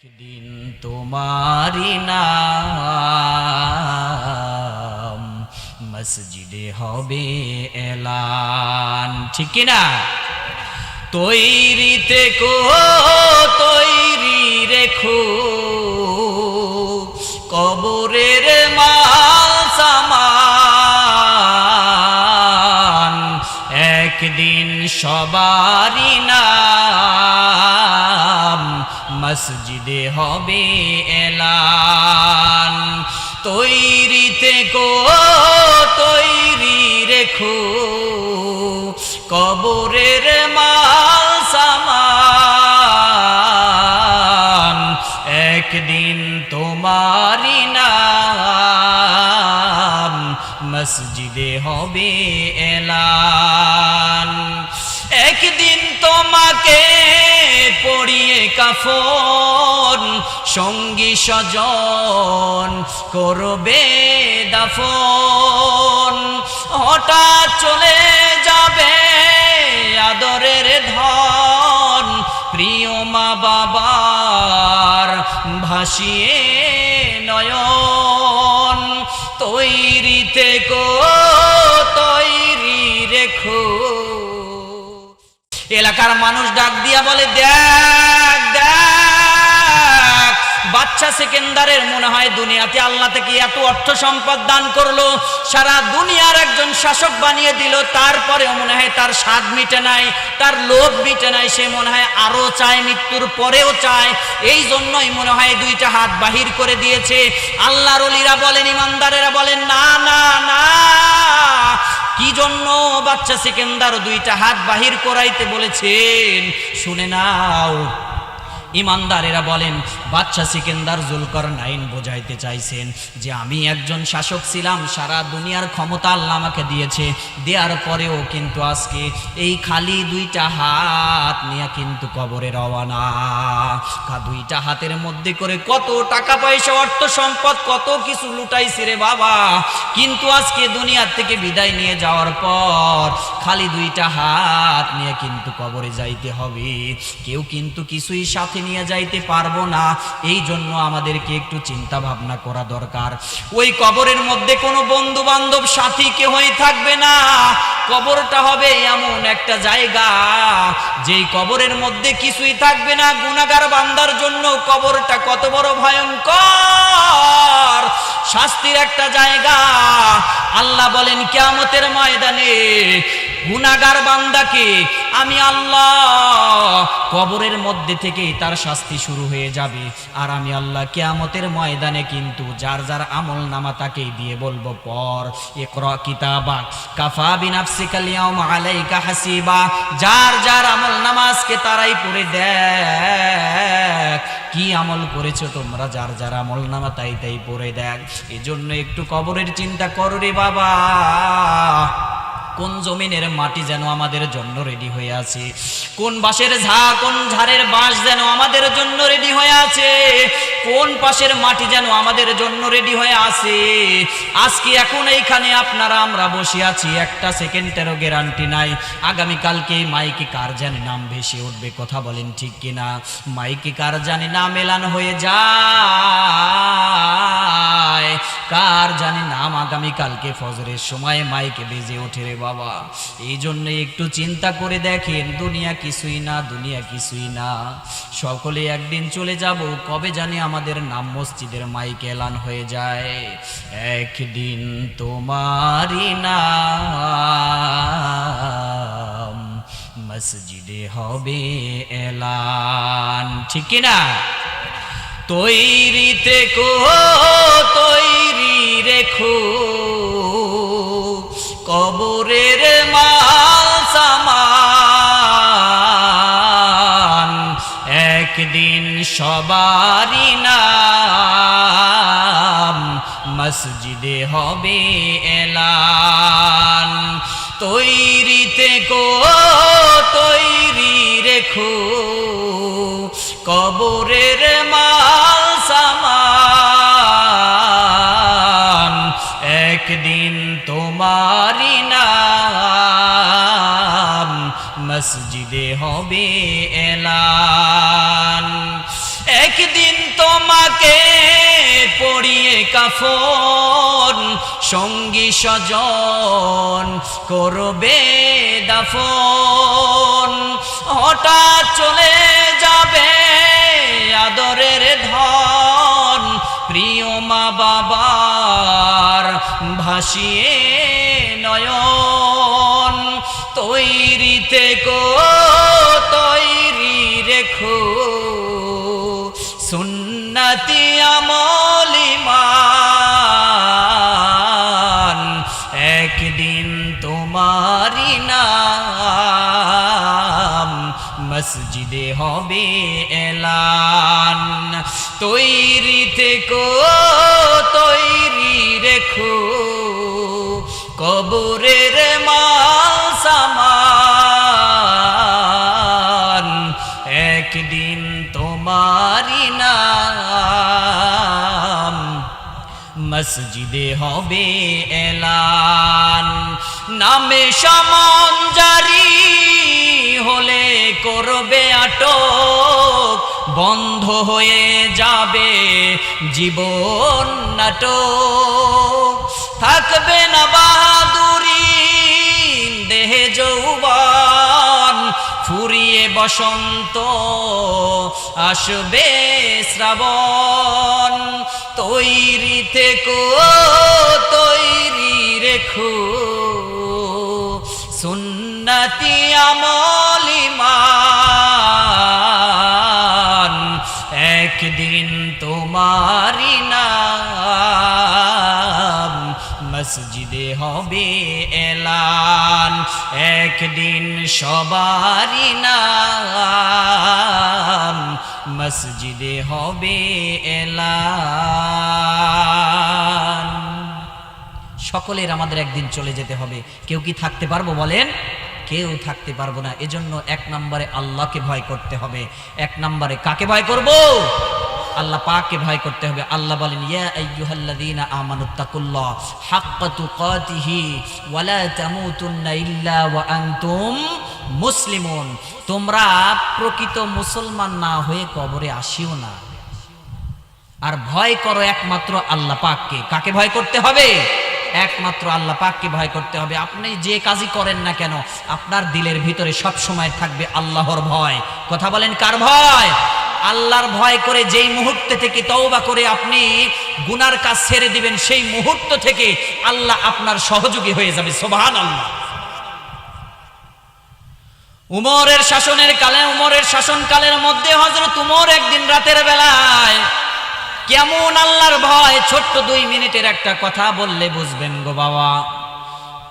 একদিন তোমারি নাম মসজিদে হবে এলান, ঠিক কিনা? তৈরি থেকো, তৈরি রেখো কবরের মাল সামান। একদিন সবারই নাম মসজিদে হবে এলান। তৈরি থেকো, তৈরি রেখো কবরের মাল সামান। একদিন তোমারি নাম মসজিদে হবে এলান। একদিন তোমাকে পরিয়ে কাফন সঙ্গী স্বজন করবে দাফন। হঠাৎ চলে যাবে আদরের ধন, প্রিয় মা বাবার ভাসিয়ে নয়ন। তৈরি থেকো, তৈরি রেখো। এলাকার মানুষ ডাক দিয়া বলে, দেখ দেখ, বাচ্চা সেকেন্দারের মনে হয় দুনিয়াতে আল্লাহ থেকে এত অর্থ সম্পদ দান করলো, সারা দুনিয়ার একজন শাসক বানিয়ে দিল, তারপরেও মনে হয় তার স্বাদ মিটে নাই, তার লোভ মিটে নাই। সে মনে হয় আরো চায়, মৃত্যুর পরেও চায়। এই জন্যই মনে হয় দুইটা হাত বাহির করে দিয়েছে। আল্লাহর ওলিরা বলেন, ইমানদারেরা বলেন, না না না, কি জন্য বাচ্চা সেকেন্দার দুইটা হাত বাহির করাইতে বলেছেন শুনে নাও। ইমানদারেরা বলেন, বাদশা সিকান্দার জুলকারনাইন বোঝাইতে চাইছেন যে আমি একজন শাসক ছিলাম, সারা দুনিয়ার ক্ষমতা আল্লাহ আমাকে দিয়েছে, দেওয়ার পরেও কিন্তু আজকে এই খালি দুইটা হাত নিয়ে কিন্তু কবরে রওয়ানা। দুইটা হাতের মধ্যে করে কত টাকা পয়সা, অর্থ সম্পদ, কত কিছু লুটাইছি রে বাবা, কিন্তু আজকে দুনিয়ার থেকে বিদায় নিয়ে যাওয়ার পর খালি দুইটা হাত নিয়ে কিন্তু কবরে যাইতে হবে। কেউ কিন্তু কিছুই সাথে নিয়ে যাইতে পারবো না। এই জন্য আমাদেরকে একটু চিন্তা ভাবনা করা দরকার। ওই কবরের মধ্যে কোনো বন্ধু বান্ধব সাথী কেউই থাকবে না। কবরটা হবে এমন একটা জায়গা যেই কবরের মধ্যে কিছুই থাকবে না। গুনাহগার বান্দার জন্য কবরটা কত বড় ভয়ঙ্কর শাস্তির একটা জায়গা। আল্লাহ বলেন, কিয়ামতের ময়দানে গুনাহগার বান্দাকে আমি আল্লাহ কবরের মধ্যে থেকেই তার শাস্তি শুরু হয়ে যাবে। আর আমি আল্লাহ কিয়ামতের ময়দানে কিন্তু যার যার আমল নামা তাকেই দিয়ে বলবো, পড়, ইকরা কিতাবাক কাফা বিনাফসিকাল ইয়াউমা আলাইকা হাসিবা। যার যার আমল নামা আজকে তারাই পড়ে দেখ কি আমল করেছো তোমরা, যার যার আমল নামা তাই তাই পড়ে দেখ। এজন্য একটু কবরের চিন্তা করো রে বাবা। কোন জমিনের মাটি যেন আমাদের জন্য রেডি হয়ে আছে, কোন বাঁশের কোন ঝাড়ের বাঁশ যেন আমাদের জন্য রেডি হয়ে আছে, কোন পাশের মাটি যেন আমাদের জন্য রেডি হয়ে আছে। আজকে এখন এইখানে আপনারা আমরা বসে আছি, একটা সেকেন্ডেরও গ্যারান্টি নাই আগামীকালকে মাইকে কার জানি নাম ভেসে উঠবে। কথা বলেন ঠিক কিনা? মাইকে কার জানি নাম এলান হয়ে যায়, কার জানি নাম আগামীকালকে ফজরের সময় মাইকে বেজে ওঠে রে বাবা। এই জন্য একটু চিন্তা করে দেখেন, দুনিয়া কিছুই না, দুনিয়া কিছুই না, সকলে একদিন চলে যাব। কবে জানি আমাদের নাম মসজিদের মাইকে এলান হয়ে যায়। একদিন তোমারি নাম মসজিদে হবে এলান, ঠিক কিনা? তৈরি থেকো, তৈরি রেখো কবরের মাল সামান। একদিন সবারই নাম মসজিদে হবে এলান। তৈরি থেকো, তৈরি রেখো কবরের মাল সামান। একদিন তোমারি নাম মসজিদে হবে এলান। একদিন মাকে পরিয়ে কাফন, সঙ্গী স্বজন করবে দাফন। হঠাৎ চলে যাবে আদরের ধন, প্রিয় মা বাবার ভাসিয়ে নয়ন। তৈরি থেকো তৈরি রেখো সুন্নতি আমল ঈমান, একদিন তোমারি নাম মসজিদে হবে এলান। তৈরি থেকো তৈরি রেখো কবরের মাল সামান, একদিন তোমারি নাম মসজিদে হবে এলান। নামে সামান জারি হলে করবে আটক, বন্ধ হয়ে যাবে জীবন নাটক। থাকবে না বাহাদুরি দেহে যৌবন, ফুরিয়ে বসন্ত আসবে শ্রাবণ। তৈরি থেকো তৈরি রেখো সুন্নতি আমল ঈমান, একদিন তোমারি নাম মসজিদে হবে এলান, একদিন সবারি নাম মসজিদে হবে এলান। সকলের আমাদের একদিন চলে যেতে হবে, কেউ কি থাকতে পারবো বলেন? কেউ থাকতে পারবো না। এজন্য এক নম্বরে আল্লাহকে ভয় করতে হবে। এক নম্বরে কাকে ভয় করব? আল্লাহ পাককে ভয় করতে হবে। আল্লাহ বলেন, ইয়া আইয়ুহাল্লাযীনা আমানুত্তাকুল্লাহ হাক্কা তুকাতিহি ওয়া লা তামুতুন্না ইল্লা ওয়া আনতুম মুসলিমুন। তোমরা প্রকৃত মুসলমান না হয়ে কবরে আসিও না। আর ভয় করো একমাত্র আল্লাহ পাককে। কাকে ভয় করতে হবে? একমাত্র আল্লাহ পাককে ভয় করতে হবে। আপনি যে কাজই করেন না কেন, আপনার দিলের ভিতরে সব সময় থাকবে আল্লাহর ভয়। কথা বলেন, কার ভয়? আল্লাহর ভয় করে যেই মুহূর্ত থেকে তওবা করে আপনি গুনার কাজ ছেড়ে দিবেন, সেই মুহূর্ত থেকে আল্লাহ আপনার সহযোগী হয়ে যাবে। সুবহানাল্লাহ। উমরের শাসনকালের মধ্যে হযরত উমর একদিন রাতের বেলায় কেমন আল্লাহর ভয়, ছোট্ট 2 মিনিটের একটা কথা বললে বুঝবেন গো বাবা।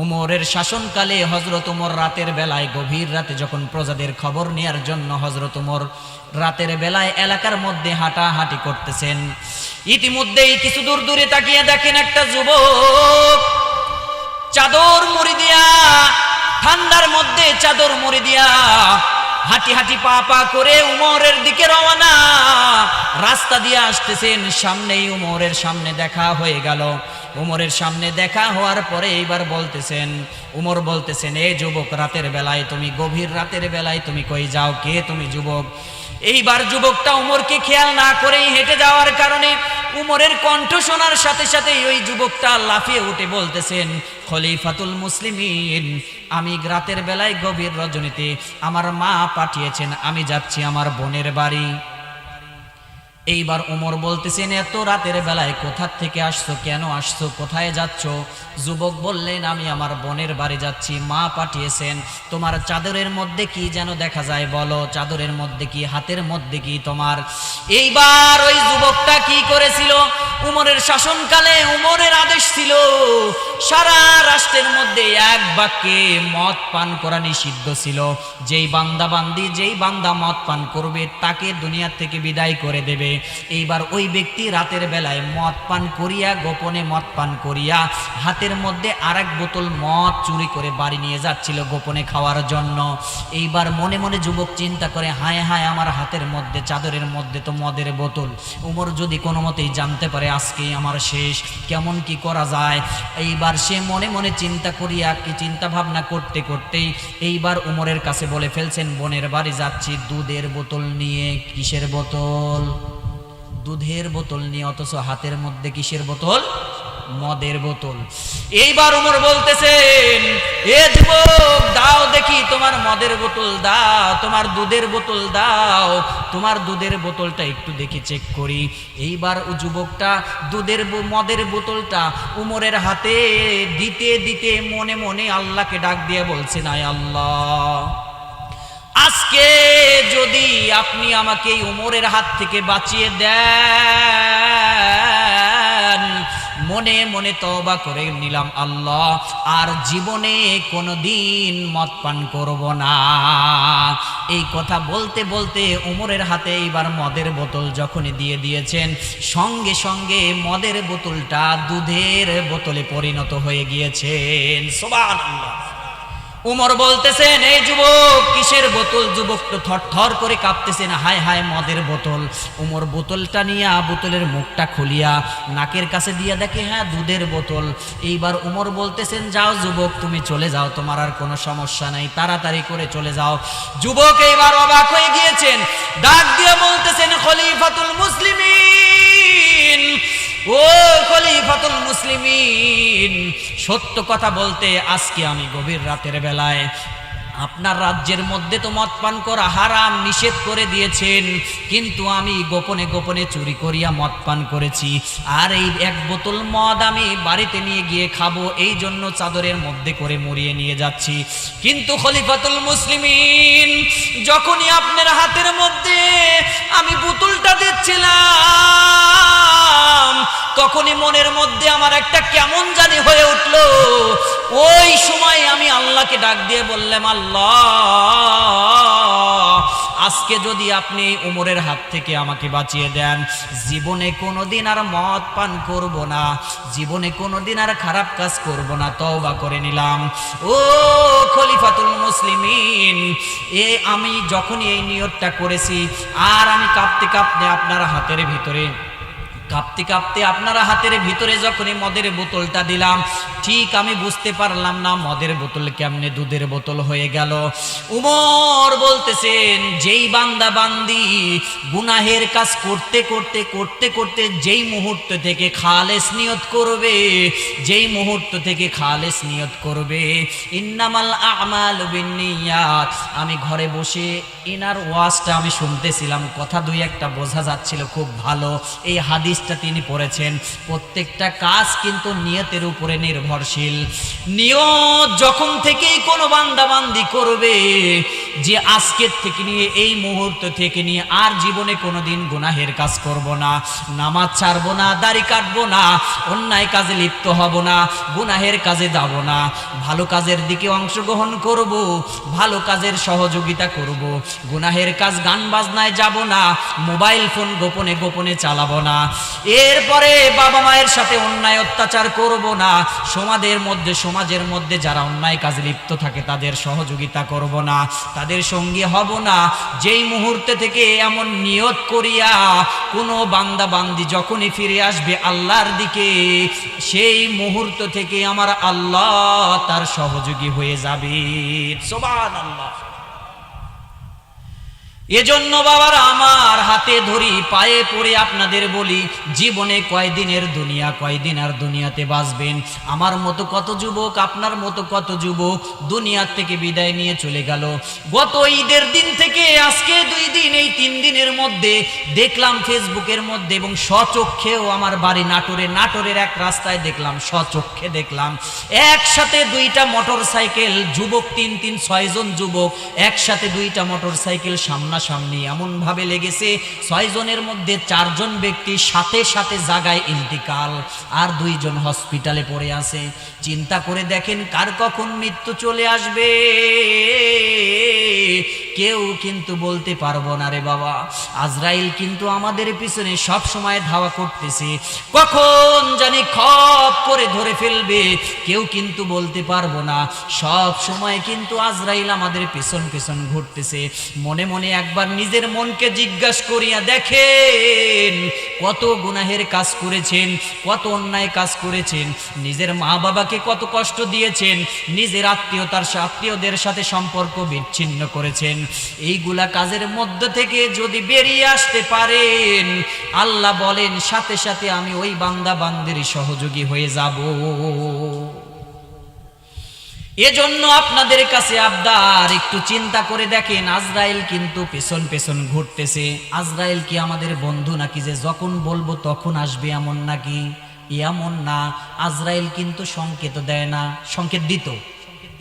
উমরের শাসনকালে হযরত উমর রাতের বেলায়, গভীর রাতে যখন প্রজাদের খবর নেয়ার জন্য হযরত উমর রাতের বেলায় এলাকার মধ্যে হাঁটাহাঁটি করতেছেন। ইতিমধ্যেই কিছু দূর দূরে তাকিয়ে দেখেন একটা যুবক চাদর মুড়ি দিয়া, ঠান্ডার মধ্যে চাদর মুড়ি দিয়া হাঁটি হাঁটি পা পা করে উমরের দিকে রওনা। রাস্তা দিয়ে আসতেছেন, সামনেই উমরের সামনে দেখা হয়ে গেল। উমরের সামনে দেখা হওয়ার পরে এইবার উমর বলতেছেন, এ যুবক, রাতের বেলায় তুমি, গভীর রাতের বেলায় তুমি কই যাও? কে তুমি যুবক? এইবার যুবকটা উমরকে খেয়াল না করেই হেঁটে যাওয়ার কারণে উমরের কণ্ঠ শোনার সাথে সাথেই ওই যুবকটা লাফিয়ে উঠে বলতেছেন, খলিফাতুল মুসলিমিন, আমি রাতের বেলায় গভীর রজনীতে আমার মা পাঠিয়েছেন, আমি যাচ্ছি আমার বোনের বাড়ি। এইবার উমর বলতেছেন, এত রাতের বেলায় কোথা থেকে আসছো? কেন আসছো? কোথায় যাচ্ছ? যুবক বললেন, আমি আমার বোনের বাড়ি যাচ্ছি, মা পাঠিয়েছেন। তোমার চাদরের মধ্যে কি যেন দেখা যায়, বলো চাদরের মধ্যে কি, হাতের মধ্যে কি তোমার? এইবার ওই যুবকটা কি করেছিল? উমরের শাসনকালে উমরের আদেশ ছিল সারা রাষ্ট্রের মধ্যে এক বাক্যে মদ পান করা নিষিদ্ধ ছিল। যেই বান্দা মদ পান করবে তাকে দুনিয়া থেকে বিদায় করে দেবে। এইবার ওই ব্যক্তি রাতের বেলায় মদ পান করিয়া, গোপনে মদ পান করিয়া, হাতের মধ্যে আরেক বোতল মদ চুরি করে বাড়ি নিয়ে যাচ্ছিল গোপনে খাওয়ার জন্য। এইবার মনে মনে যুবক চিন্তা করে, হায় হায়, আমার হাতের মধ্যে, চাদরের মধ্যে তো মদের বোতল। উমর যদি কোনো মতেই জানতে পারে আজকেই আমার শেষ, কেমন কি করা যায়? এইবার সে মনে মনে চিন্তা করিয়া, কি চিন্তা ভাবনা করতে করতেই এইবার উমরের কাছে বলে ফেলছেন, বোনের বাড়ি যাচ্ছি দুধের বোতল নিয়ে। কিসের বোতল? দুধের দুধের বোতল নিয়ে, অথচ হাতের মধ্যে কিসের বোতল? মদের বোতল। এইবার ওমর বলতেছেন, এ যুবক, দাও দেখি তোমার মদের বোতল দাও, তোমার দুধের বোতল দাও, তোমার দুধের বোতলটা একটু দেখি চেক করি। এইবার ও যুবকটা মদের বোতলটা উমরের হাতে দিতে দিতে মনে মনে আল্লাহকে ডাক দিয়ে বলছেন, আয় আল্লাহ, আজকে যদি আপনি আমাকে এই উমরের হাত থেকে বাঁচিয়ে দেন, মনে মনে তওবা করে নিলাম আল্লাহ, আর জীবনে কোনোদিন মদ পান করব না। এই কথা বলতে বলতে উমরের হাতে এইবার মদের বোতল যখনই দিয়ে দিয়েছেন, সঙ্গে সঙ্গে মদের বোতলটা দুধের বোতলে পরিণত হয়ে গিয়েছেন। সুবহানাল্লাহ। উমর বলতেছেন, এই যুবক কিসের বোতল? যুবক তো থরথর করে কাঁপতেছেন, হায় হায় মদের বোতল। উমর বোতলটা নিয়ে বোতলের মুখটা খুলিয়া নাকের কাছে দিয়ে দেখে, হ্যাঁ দুধের বোতল। এইবার উমর বলতেছেন, যাও যুবক, তুমি চলে যাও, তোমার আর কোনো সমস্যা নাই, তাড়াতাড়ি করে চলে যাও। যুবক এইবার অবাক হয়ে গিয়েছেন, ডাক দিয়ে বলতেছেন, খলিফাতুল মুসলিমিন, ও খলিফাতুল মুসলিমিন, সত্য কথা বলতে আজকে আমি গভীর রাতের বেলায় আপনার রাজ্যের মধ্যে তো মদ পান করা হারাম, নিষেধ করে দিয়েছেন, কিন্তু আমি গোপনে গোপনে চুরি করিয়া মদ পান করেছি, আর এই এক বোতল মদ আমি বাড়িতে নিয়ে গিয়ে খাবো, এই জন্য চাদরের মধ্যে করে মুড়িয়ে নিয়ে যাচ্ছি। কিন্তু খলিফাতুল মুসলিমিন, যখনই আপনার হাতের মধ্যে আমি বোতলটা দিচ্ছিলাম, তখনই মনের মধ্যে আমার একটা কেমন জানি হয়ে উঠলো। ওই সময় আমি আল্লাহকে ডাক দিয়ে বললাম, আল্লাহ, আজকে যদি আপনি উমরের হাত থেকে আমাকে বাঁচিয়ে দেন, জীবনে কোনোদিন আর মদ পান করব না, জীবনে কোনোদিন আর খারাপ কাজ করব না, তওবা করে নিলাম। ও খলিফাতুল মুসলিমিন, আমি যখনই এই নিয়তটা করেছি, আর আমি কাঁপতে কাঁপতে আপনার হাতের ভিতরে আপনারা হাতের ভিতরে যখনই মদের বোতলটা দিলাম, ঠিক আমি বুঝতে পারলাম না মদের বোতল কেমনে দুধের বোতল হয়ে গেল। উমর বলতেছেন, যেই বান্দা বান্দি গুনাহের কাজ করতে করতে করতে করতে যেই মুহূর্ত থেকে খালেস নিয়ত করবে, যেই মুহূর্ত থেকে খালেস নিয়ত করবে, ইন্নামাল আমালু বিন্নিয়াত। আমি ঘরে বসে ইনার ওয়াজটা আমি শুনতেছিলাম, কথা দুই একটা বোঝা যাচ্ছিল, খুব ভালো এই হাদিসটা তিনি পড়েছেন। প্রত্যেকটা কাজ কিন্তু নিয়তের উপরে নির্ভরশীল। নিয়ত যখন থেকেই কোনো বান্দা বান্দি করবে যে আজকের থেকে নিয়ে, এই মুহূর্ত থেকে নিয়ে আর জীবনে কোনোদিন গুনাহের কাজ করব না, নামাজ ছাড়বো না, দাড়ি কাটবো না, অন্যায় কাজে লিপ্ত হব না, গুনাহের কাজে যাব না, ভালো কাজের দিকে অংশগ্রহণ করব, ভালো কাজের সহযোগিতা করব, গুনাহের কাজ গান বাজনায় যাব না, মোবাইল ফোন গোপনে গোপনে চালাবো না, এরপরে বাবা মায়ের সাথে অন্যায় অত্যাচার করব না, সমাজের মধ্যে যারা অন্যায় কাজে লিপ্ত থাকে তাদের সহযোগিতা করব না, তাদের সঙ্গী হব না। যেই মুহূর্তে থেকে এমন নিয়ত করিয়া কোনো বান্দা বান্দি যখনই ফিরে আসবে আল্লাহর দিকে, সেই মুহূর্ত থেকে আমার আল্লাহ তার সহযোগী হয়ে যাবে। সুবহানাল্লাহ। এজন্য বাবারা আমার, হাতে ধরি, পায়ে পড়ে আপনাদের বলি, জীবনে কয়দিনের দুনিয়া, কয়দিন আর দুনিয়াতে বাঁচবেন। আমার মতো কত যুবক, আপনার মতো কত যুবক দুনিয়ার থেকে বিদায় নিয়ে চলে গেল। গত ঈদের দিন থেকে আজকে 2 দিন, এই 3 দিনের মধ্যে দেখলাম ফেসবুকের মধ্যে, এবং স্বচক্ষেও আমার বাড়ি নাটোরের এক রাস্তায় দেখলাম, স্বচক্ষে দেখলাম একসাথে 2টা মোটর সাইকেল, যুবক 6 জন যুবক একসাথে 2টা মোটর সাইকেল সামনাসামনি এমন ভাবে লেগেছে, 6 জনের মধ্যে 4 জন ব্যক্তি সাথে সাথে জায়গায় ইন্তিকাল, আর 2 জন হসপিটালে পড়ে আছে। চিন্তা করে দেখেন কার কখন মৃত্যু চলে আসবে কেউ কিন্তু বলতে পারবো না রে বাবা। আজরাইল কিন্তু আমাদের পিছনে সব সময় ধাওয়া করতেছে, কখন জানি খপ করে ধরে ফেলবে কেউ কিন্তু বলতে পারবো না। সব সময় কিন্তু আজরাইল আমাদের পিছন পিছন ঘুরতেছে। মনে মনে একবার নিজের মনকে জিজ্ঞাসা করিয়া দেখেন কত গুনাহের কাজ করেছেন, কত অন্যায় কাজ করেছেন, নিজের মা বাবাকে কত কষ্ট দিয়েছেন, নিজের আত্মীয়দের সাথে সম্পর্ক বিচ্ছিন্ন করেছেন। এইগুলা কাজের মধ্য থেকে যদি বেরিয়ে আসতে পারেন, আল্লাহ বলেন সাথে সাথে আমি ওই বান্দা বান্দির সহযোগী হয়ে যাব। এজন্য আপনাদের কাছে আবদার, একটু চিন্তা করে দেখেন, আজরাইল কিন্তু পেছন পেছন ঘুরতেছে। আজরাইল কি আমাদের বন্ধু নাকি যে যখন বলবো তখন আসবে এমন নাকি? এমন না। আজরাইল কিন্তু সংকেত দেয় না, সংকেত দিত,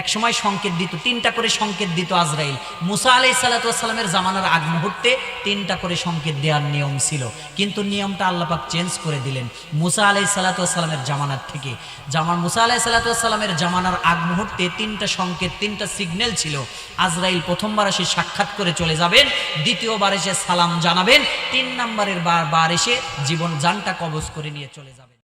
এক সময় সংকেত দিত, 3টা করে সংকেত দিত আজরাইল। মুসা আলাইহিস সালাতু ওয়াস সালামের জামানার আগ মুহূর্তে 3টা করে সংকেত দেওয়ার নিয়ম ছিল, কিন্তু নিয়মটা আল্লাহ পাক চেঞ্জ করে দিলেন মুসা আলাইহিস সালাতু ওয়াস সালামের জামানার থেকে। মুসা আলাইহিস সালাতু ওয়াস সালামের জামানার আগ মুহূর্তে 3টা সংকেত, 3টা সিগন্যাল ছিল। আজরাইল প্রথমবার এসে সাক্ষাৎ করে চলে যাবেন, দ্বিতীয়বার এসে সালাম জানাবেন, 3 নম্বরের বার এসে জীবন জানটা কবজ করে নিয়ে চলে যাবেন।